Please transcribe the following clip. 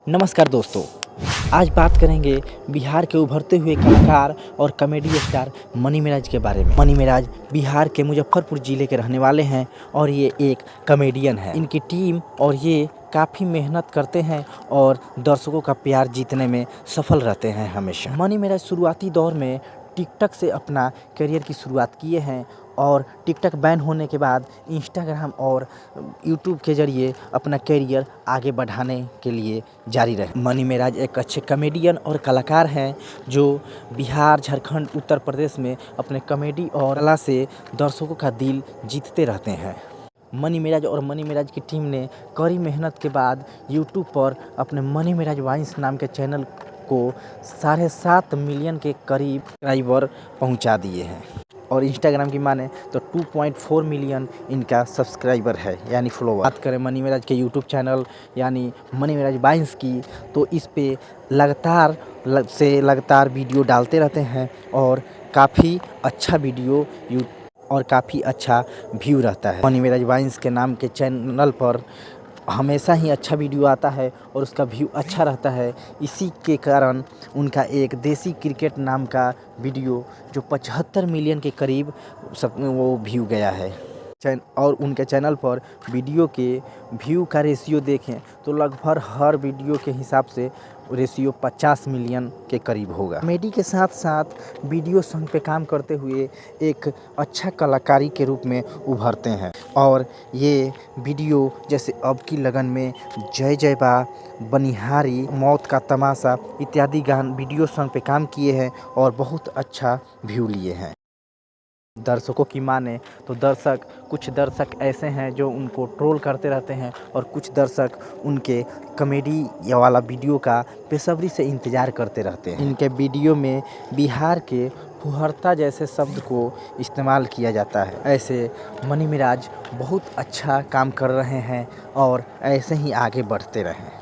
नमस्कार दोस्तों, आज बात करेंगे बिहार के उभरते हुए कलाकार और कॉमेडी स्टार मनी मिराज के बारे में। मनी मिराज बिहार के मुजफ्फरपुर ज़िले के रहने वाले हैं और ये एक कॉमेडियन है। इनकी टीम और ये काफ़ी मेहनत करते हैं और दर्शकों का प्यार जीतने में सफल रहते हैं हमेशा। मनी मिराज शुरुआती दौर में टिकटॉक से अपना करियर की शुरुआत किए हैं और टिकटॉक बैन होने के बाद इंस्टाग्राम और यूट्यूब के ज़रिए अपना करियर आगे बढ़ाने के लिए जारी रहे। मनी मिराज एक अच्छे कॉमेडियन और कलाकार हैं जो बिहार, झारखंड, उत्तर प्रदेश में अपने कॉमेडी और कला से दर्शकों का दिल जीतते रहते हैं। मनी मिराज और मनी मिराज की टीम ने कड़ी मेहनत के बाद यूट्यूब पर अपने मनी मिराज वाइन्स नाम के चैनल को 7.5 मिलियन के करीब सब्सक्राइबर पहुंचा दिए हैं और इंस्टाग्राम की माने तो 2.4 मिलियन इनका सब्सक्राइबर है यानी फॉलोवर। बात करें मनी मिराज के यूट्यूब चैनल यानी मनी मिराज वाइन्स की, तो इस पे लगातार वीडियो डालते रहते हैं और काफ़ी अच्छा वीडियो और काफ़ी अच्छा व्यू रहता है। मनी मिराज वाइन्स के नाम के चैनल पर हमेशा ही अच्छा वीडियो आता है और उसका व्यू अच्छा रहता है। इसी के कारण उनका एक देसी क्रिकेट नाम का वीडियो जो 75 मिलियन के करीब वो व्यू गया है और उनके चैनल पर वीडियो के व्यू का रेशियो देखें तो लगभग हर वीडियो के हिसाब से रेशियो 50 मिलियन के करीब होगा। कॉमेडी के साथ साथ वीडियो सॉन्ग पे काम करते हुए एक अच्छा कलाकारी के रूप में उभरते हैं और ये वीडियो जैसे अब की लगन में जय जय बा, बनिहारी, मौत का तमाशा इत्यादि वीडियो सॉन्ग पे काम किए हैं और बहुत अच्छा व्यू लिए हैं। दर्शकों की माने तो कुछ दर्शक ऐसे हैं जो उनको ट्रोल करते रहते हैं और कुछ दर्शक उनके कॉमेडी वाला वीडियो का बेसब्री से इंतज़ार करते रहते हैं। इनके वीडियो में बिहार के फुहरता जैसे शब्द को इस्तेमाल किया जाता है। ऐसे मनी मिराज बहुत अच्छा काम कर रहे हैं और ऐसे ही आगे बढ़ते रहें।